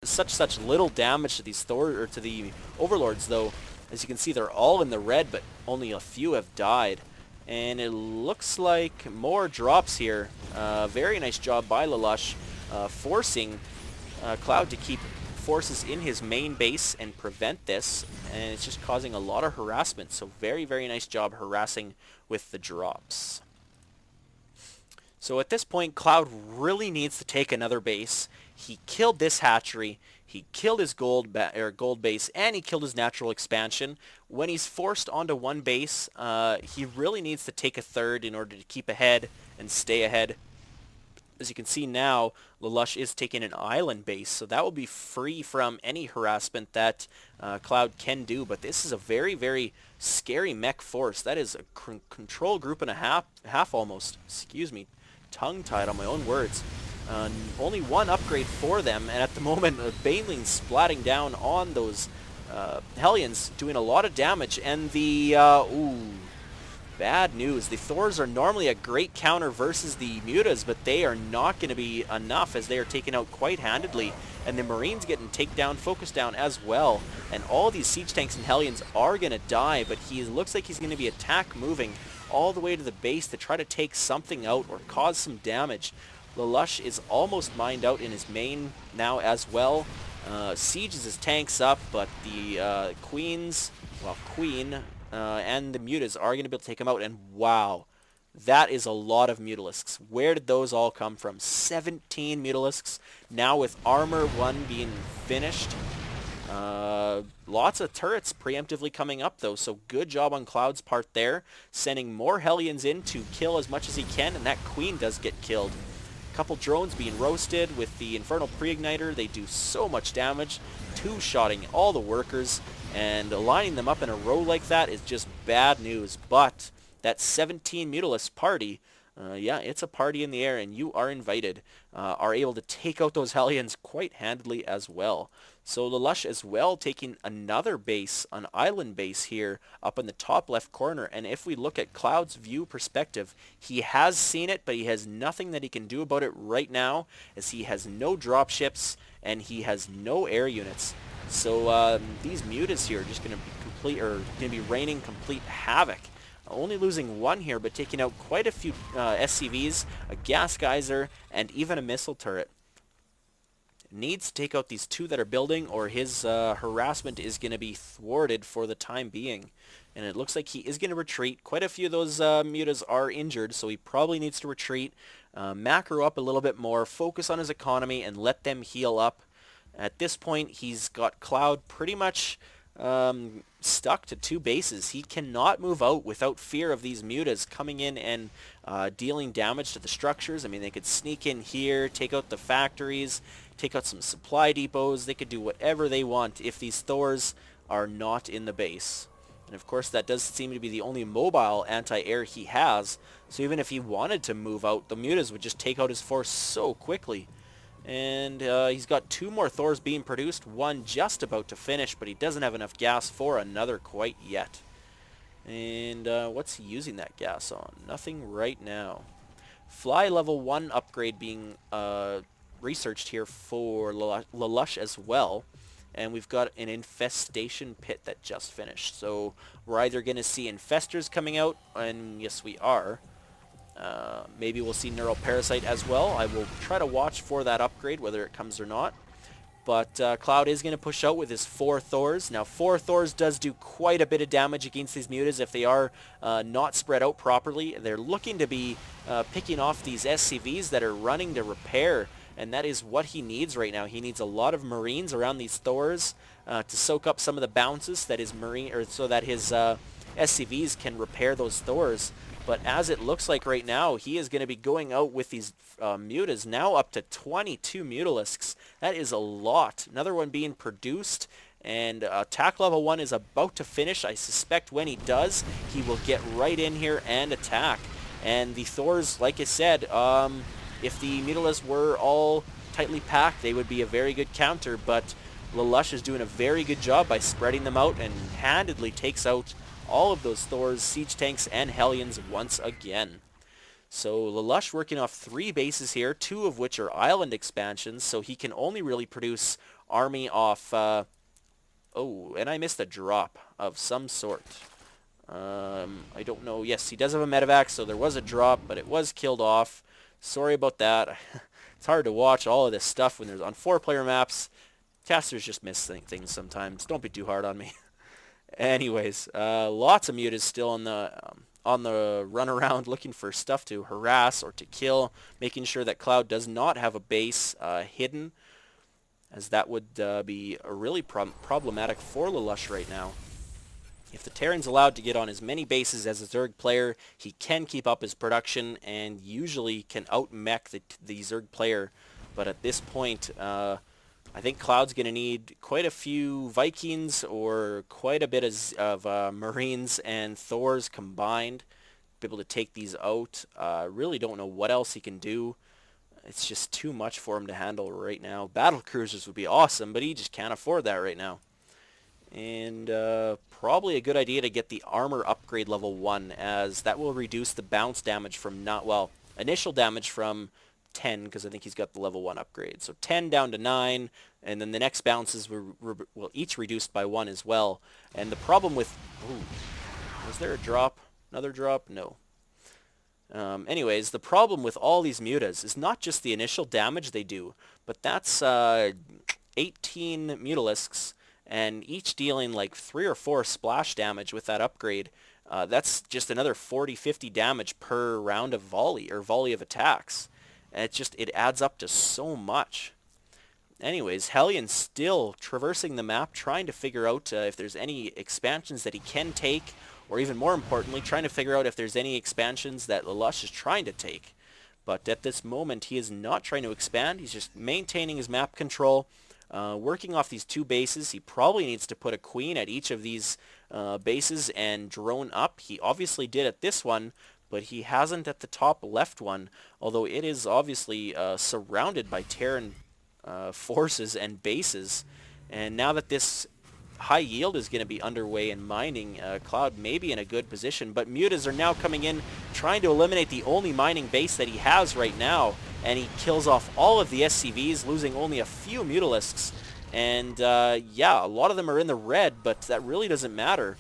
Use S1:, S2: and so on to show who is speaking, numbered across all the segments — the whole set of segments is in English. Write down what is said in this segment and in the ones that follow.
S1: such little damage to these Thor or to the Overlords, though. As you can see, they're all in the red, but only a few have died. And it looks like more drops here. Very nice job by Lalush, forcing ClouD to keep forces in his main base and prevent this, and it's just causing a lot of harassment. So very, very nice job harassing with the drops. So at this point, ClouD really needs to take another base. He killed this hatchery, he killed his gold base, and he killed his natural expansion. When he's forced onto one base, he really needs to take a third in order to keep ahead and stay ahead. As you can see now, Lalush is taking an island base, so that will be free from any harassment that ClouD can do. But this is a very, very scary mech force. That is a control group and a half almost. Excuse me, tongue-tied on my own words. Only one upgrade for them, and at the moment, Baneling's splatting down on those Hellions, doing a lot of damage, and the, bad news. The Thors are normally a great counter versus the Mutas, but they are not going to be enough as they are taken out quite handedly. And the Marines getting takedown, focus down as well. And all these siege tanks and Hellions are going to die, but he looks like he's going to be attack moving all the way to the base to try to take something out or cause some damage. Lalush is almost mined out in his main now as well. Sieges his tanks up, but the Queen and the Mutas are going to be able to take him out, and wow, that is a lot of Mutalisks. Where did those all come from? 17 Mutalisks, now with Armor 1 being finished. Lots of turrets preemptively coming up, though, so good job on ClouD's part there, sending more Hellions in to kill as much as he can, and that Queen does get killed. A couple drones being roasted with the Infernal Pre-Igniter. They do so much damage, two-shotting all the workers, and lining them up in a row like that is just bad news. But that 17 Mutalist party, yeah, it's a party in the air, and you are invited, are able to take out those Hellions quite handily as well. So Lalush as well taking another base, an island base here up in the top left corner. And if we look at ClouD's view perspective, he has seen it, but he has nothing that he can do about it right now, as he has no dropships and he has no air units. So these Mutas here are just going to be raining complete havoc. Only losing one here, but taking out quite a few SCVs, a gas geyser, and even a missile turret. Needs to take out these two that are building, or his harassment is going to be thwarted for the time being. And it looks like he is going to retreat. Quite a few of those Mutas are injured, so he probably needs to retreat, macro up a little bit more, focus on his economy, and let them heal up. At this point, he's got ClouD pretty much stuck to two bases. He cannot move out without fear of these Mutas coming in and dealing damage to the structures. I mean, they could sneak in here, take out the factories, take out some supply depots. They could do whatever they want if these Thors are not in the base. And of course, that does seem to be the only mobile anti-air he has. So even if he wanted to move out, the Mutas would just take out his force so quickly. And he's got two more Thors being produced, one just about to finish, but he doesn't have enough gas for another quite yet. And what's he using that gas on? Nothing right now. Fly level 1 upgrade being researched here for Lalush as well. And we've got an infestation pit that just finished. So we're either going to see infestors coming out, and yes we are. Maybe we'll see Neural Parasite as well. I will try to watch for that upgrade, whether it comes or not. But ClouD is going to push out with his 4 Thors. Now, 4 Thors does do quite a bit of damage against these Mutas if they are not spread out properly. They're looking to be picking off these SCVs that are running to repair, and that is what he needs right now. He needs a lot of Marines around these Thors to soak up some of the bounces that his so that his SCVs can repair those Thors. But as it looks like right now, he is going to be going out with these Mutas, now up to 22 Mutalisks. That is a lot. Another one being produced, and attack level 1 is about to finish. I suspect when he does, he will get right in here and attack. And the Thors, like I said, if the Mutalisks were all tightly packed, they would be a very good counter, but Lalush is doing a very good job by spreading them out and handedly takes out all of those Thors, siege tanks, and Hellions once again. So Lalush working off 3 bases here, 2 of which are island expansions, so he can only really produce army off... oh, and I missed a drop of some sort. I don't know. Yes, he does have a medevac, so there was a drop, but it was killed off. Sorry about that. It's hard to watch all of this stuff when there's on 4-player maps. Casters just miss things sometimes. Don't be too hard on me. Anyways, lots of mutas still on the run around looking for stuff to harass or to kill, making sure that Cloud does not have a base hidden, as that would be a really problematic for Lalush right now. If the Terran's allowed to get on as many bases as a Zerg player, he can keep up his production and usually can out-mech the Zerg player. But at this point, I think Cloud's going to need quite a few Vikings or quite a bit of Marines and Thors combined to be able to take these out. Really don't know what else he can do. It's just too much for him to handle right now. Battle cruisers would be awesome, but he just can't afford that right now. And probably a good idea to get the armor upgrade level 1, as that will reduce the bounce damage from initial damage from 10, because I think he's got the level 1 upgrade. So 10 down to 9, and then the next bounces will each reduced by 1 as well. And the problem with... Ooh, was there a drop? Another drop? No. Anyways, the problem with all these mutas is not just the initial damage they do, but that's 18 mutalisks, and each dealing like 3 or 4 splash damage with that upgrade. That's just another 40-50 damage per round of volley of attacks. And it adds up to so much. Anyways, Hellion still traversing the map, trying to figure out if there's any expansions that he can take, or even more importantly, trying to figure out if there's any expansions that Lalush is trying to take. But at this moment, he is not trying to expand. He's just maintaining his map control, working off these 2 bases. He probably needs to put a queen at each of these bases and drone up. He obviously did at this one, but he hasn't at the top left one, although it is obviously surrounded by Terran forces and bases. And now that this high yield is going to be underway in mining, Cloud may be in a good position, but mutas are now coming in trying to eliminate the only mining base that he has right now, and he kills off all of the SCVs, losing only a few mutalisks. And yeah, a lot of them are in the red, but that really doesn't matter,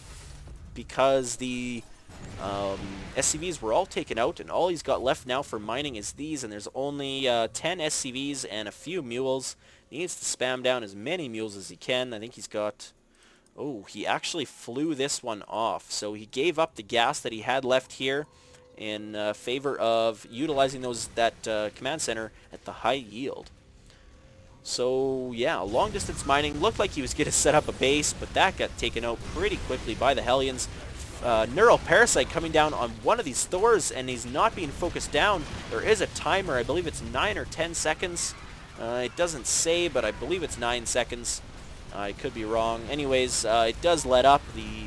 S1: because the SCVs were all taken out, and all he's got left now for mining is these, and there's only 10 SCVs and a few mules. He needs to spam down as many mules as he can. I think he's got... Oh, he actually flew this one off, so he gave up the gas that he had left here in favor of utilizing that command center at the high yield. So yeah, long distance mining looked like he was going to set up a base, but that got taken out pretty quickly by the Hellions. Neural Parasite coming down on one of these Thors, and he's not being focused down. There is a timer, I believe it's 9 or 10 seconds. It doesn't say, but I believe it's 9 seconds. I could be wrong. Anyways, it does let up,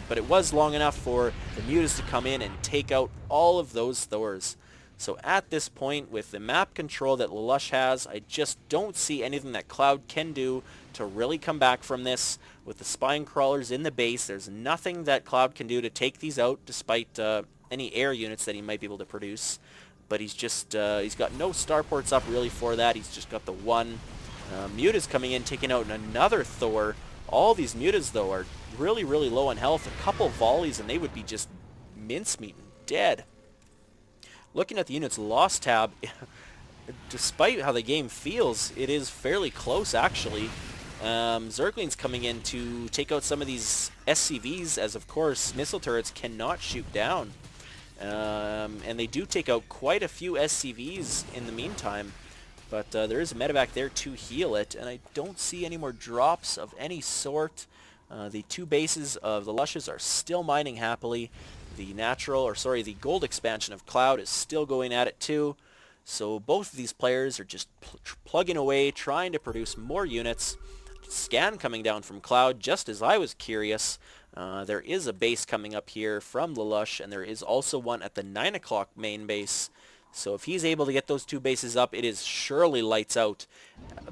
S1: but it was long enough for the mutas to come in and take out all of those Thors. So at this point, with the map control that Lalush has, I just don't see anything that Cloud can do to really come back from this. With the spine crawlers in the base, there's nothing that Cloud can do to take these out, despite any air units that he might be able to produce. But he's got no starports up really for that. He's just got the one. Mutas coming in, taking out another Thor. All these mutas, though, are really, really low on health. A couple volleys, and they would be just mincemeat and dead. Looking at the units lost tab, despite how the game feels, it is fairly close, actually. Zergling's coming in to take out some of these SCVs, as of course missile turrets cannot shoot down. And they do take out quite a few SCVs in the meantime. But there is a medevac there to heal it, and I don't see any more drops of any sort. The 2 bases of the Lushes are still mining happily. The gold expansion of Cloud is still going at it too. So both of these players are just plugging away, trying to produce more units. Scan coming down from Cloud, just as I was curious. There is a base coming up here from Lalush, and there is also one at the 9 o'clock main base. So if he's able to get those 2 bases up, it is surely lights out.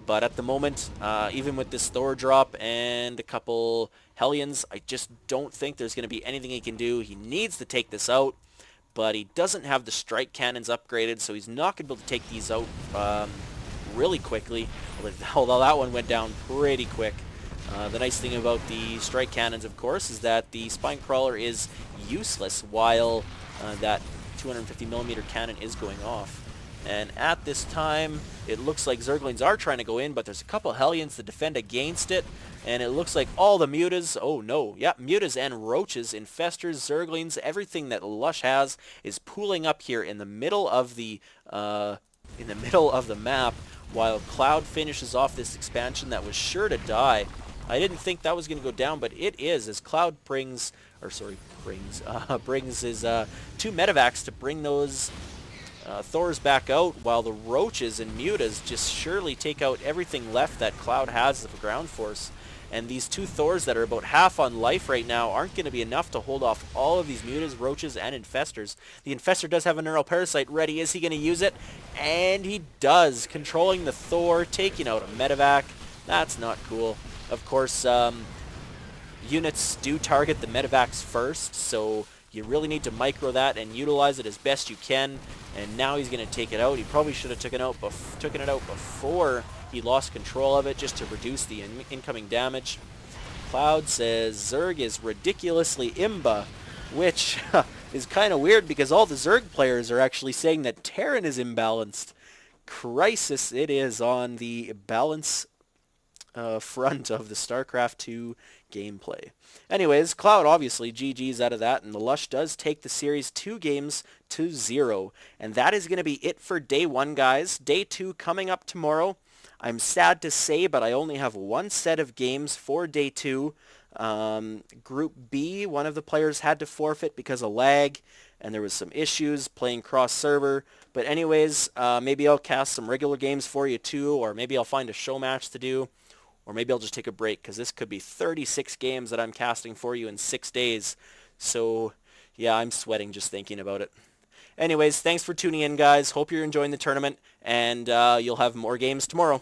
S1: But at the moment, even with this Thor drop and a couple Hellions, I just don't think there's going to be anything he can do. He needs to take this out, but he doesn't have the strike cannons upgraded, so he's not going to be able to take these out really quickly, although that one went down pretty quick. The nice thing about the strike cannons, of course, is that the spine crawler is useless while that 250mm cannon is going off. And at this time, it looks like Zerglings are trying to go in, but there's a couple Hellions to defend against it. And it looks like all the Mutas, oh no, yeah, Mutas and Roaches, Infestors, Zerglings, everything that Lush has is pooling up here in the middle of the map, while Cloud finishes off this expansion that was sure to die. I didn't think that was going to go down, but it is, as Cloud brings his 2 medevacs to bring those Thors back out, while the Roaches and Mutas just surely take out everything left that Cloud has of a ground force. And these 2 Thors that are about half on life right now aren't going to be enough to hold off all of these Mutas, Roaches, and Infestors. The Infestor does have a Neural Parasite ready. Is he going to use it? And he does, controlling the Thor, taking out a medevac. That's not cool. Of course, units do target the medevacs first, so you really need to micro that and utilize it as best you can. And now he's going to take it out. He probably should have taken it out before he lost control of it, just to reduce the incoming damage. Cloud says Zerg is ridiculously imba, which is kind of weird because all the Zerg players are actually saying that Terran is imbalanced. Crisis it is on the balance front of the StarCraft 2 gameplay. Anyways, Cloud obviously GG's out of that, and the Lush does take the series 2 games to 0. And that is going to be it for day 1, guys. Day 2 coming up tomorrow. I'm sad to say, but I only have 1 set of games for day 2. Group B, one of the players had to forfeit because of lag, and there was some issues playing cross-server. But anyways, maybe I'll cast some regular games for you too, or maybe I'll find a show match to do. Or maybe I'll just take a break, because this could be 36 games that I'm casting for you in 6 days. So, yeah, I'm sweating just thinking about it. Anyways, thanks for tuning in, guys. Hope you're enjoying the tournament, and you'll have more games tomorrow.